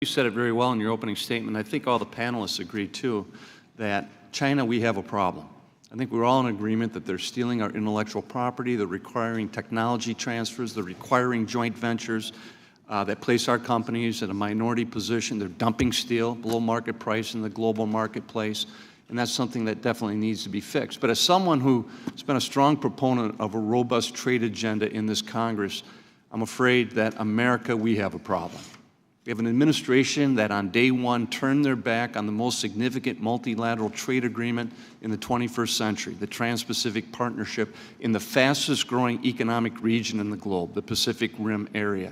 You said it very well in your opening statement. I think all the panelists agree, too, that China, we have a problem. I think we're all in agreement that they're stealing our intellectual property, they're requiring technology transfers, they're requiring joint ventures that place our companies in a minority position. They're dumping steel below market price in the global marketplace, and that's something that definitely needs to be fixed. But as someone who's been a strong proponent of a robust trade agenda in this Congress, I'm afraid that America, we have a problem. We have an administration that on day one turned their back on the most significant multilateral trade agreement in the 21st century, the Trans-Pacific Partnership in the fastest growing economic region in the globe, the Pacific Rim area.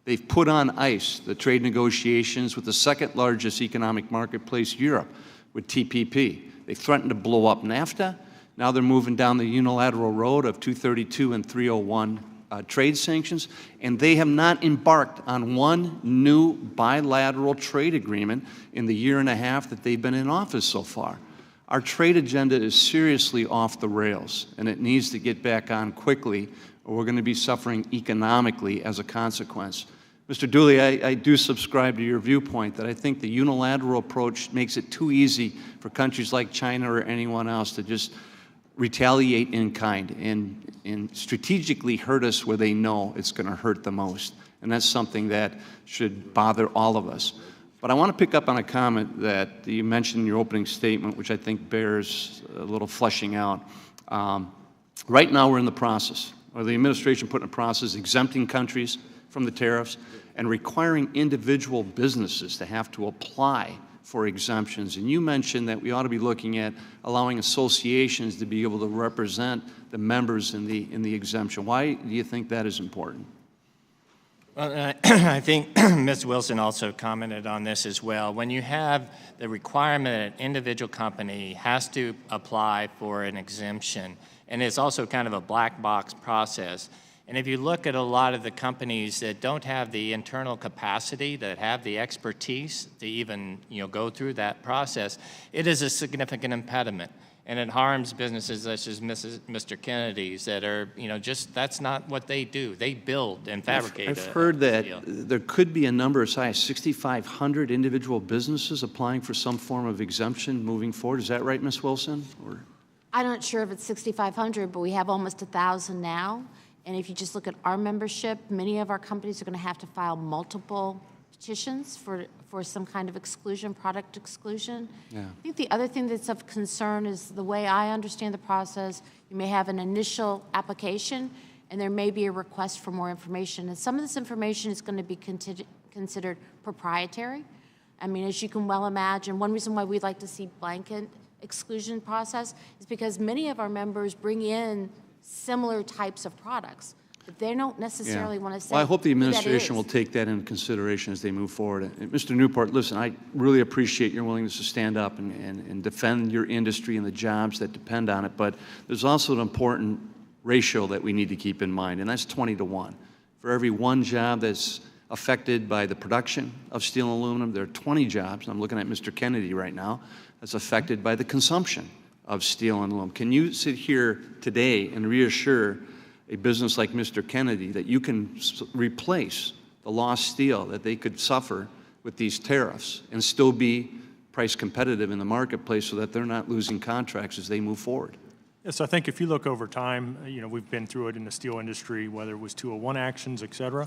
They've put on ice the trade negotiations with the second largest economic marketplace, Europe, with TPP. They threatened to blow up NAFTA. Now they're moving down the unilateral road of 232 and 301 trade sanctions, and they have not embarked on one new bilateral trade agreement in the year and a half that they've been in office so far. Our trade agenda is seriously off the rails, and it needs to get back on quickly, or we're going to be suffering economically as a consequence. Mr. Dooley, I do subscribe to your viewpoint that I think the unilateral approach makes it too easy for countries like China or anyone else to just retaliate in kind and strategically hurt us where they know it's going to hurt the most. And that's something that should bother all of us. But I want to pick up on a comment that you mentioned in your opening statement, which I think bears a little fleshing out. Right now we're in the process, or the administration put in a process exempting countries from the tariffs and requiring individual businesses to have to apply for exemptions. And you mentioned that we ought to be looking at allowing associations to be able to represent the members in the exemption. Why do you think that is important? Well, I think Ms. Wilson also commented on this as well. When you have the requirement that an individual company has to apply for an exemption, and it's also kind of a black box process, and if you look at a lot of the companies that don't have the internal capacity, that have the expertise to even go through that process, it is a significant impediment. And it harms businesses such as Mr. Kennedy's that are, just that's not what they do. They build and fabricate. I've heard that there could be a number as high as 6,500 individual businesses applying for some form of exemption moving forward. Is that right, Ms. Wilson? Or? I'm not sure if it's 6,500, but we have almost 1,000 now. And if you just look at our membership, many of our companies are going to have to file multiple petitions for some kind of exclusion, product exclusion. Yeah. I think the other thing that's of concern is the way I understand the process, you may have an initial application, and there may be a request for more information. And some of this information is going to be considered proprietary. I mean, as you can well imagine, one reason why we'd like to see blanket exclusion process is because many of our members bring in similar types of products, but they don't necessarily want to say. Well, I hope the administration will take that into consideration as they move forward. And Mr. Newport, listen, I really appreciate your willingness to stand up and defend your industry and the jobs that depend on it, but there's also an important ratio that we need to keep in mind, and that's 20 to 1. For every one job that's affected by the production of steel and aluminum, there are 20 jobs, and I'm looking at Mr. Kennedy right now, that's affected by the consumption of steel and aluminum. Can you sit here today and reassure a business like Mr. Kennedy that you can replace the lost steel that they could suffer with these tariffs and still be price competitive in the marketplace so that they're not losing contracts as they move forward? Yes, I think if you look over time, we've been through it in the steel industry, whether it was 201 actions, et cetera,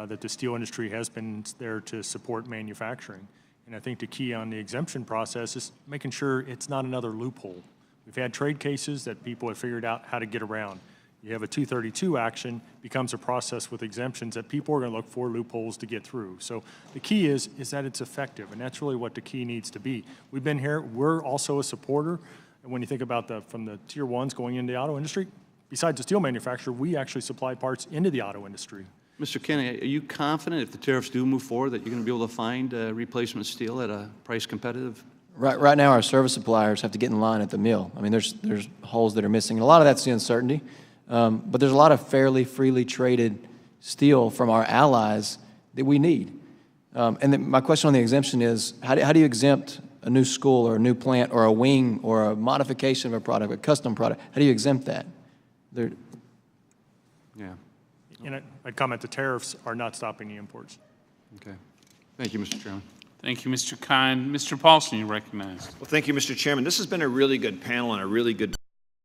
that the steel industry has been there to support manufacturing. And I think the key on the exemption process is making sure it's not another loophole. We've had trade cases that people have figured out how to get around. You have a 232 action, becomes a process with exemptions that people are going to look for loopholes to get through. So the key is that it's effective, and that's really what the key needs to be. We've been here. We're also a supporter. And when you think about from the tier ones going into the auto industry, besides the steel manufacturer, we actually supply parts into the auto industry. Mr. Kennedy, are you confident if the tariffs do move forward that you're going to be able to find replacement steel at a price competitive? Right now, our service suppliers have to get in line at the mill. I mean, there's holes that are missing, and a lot of that's the uncertainty. But there's a lot of fairly freely traded steel from our allies that we need. And then my question on the exemption is, how do you exempt a new school or a new plant or a wing or a modification of a product, a custom product? How do you exempt that? And I'd comment the tariffs are not stopping the imports. Okay. Thank you, Mr. Chairman. Thank you, Mr. Kind. Mr. Paulson, you recognize. Well, thank you, Mr. Chairman. This has been a really good panel and a really good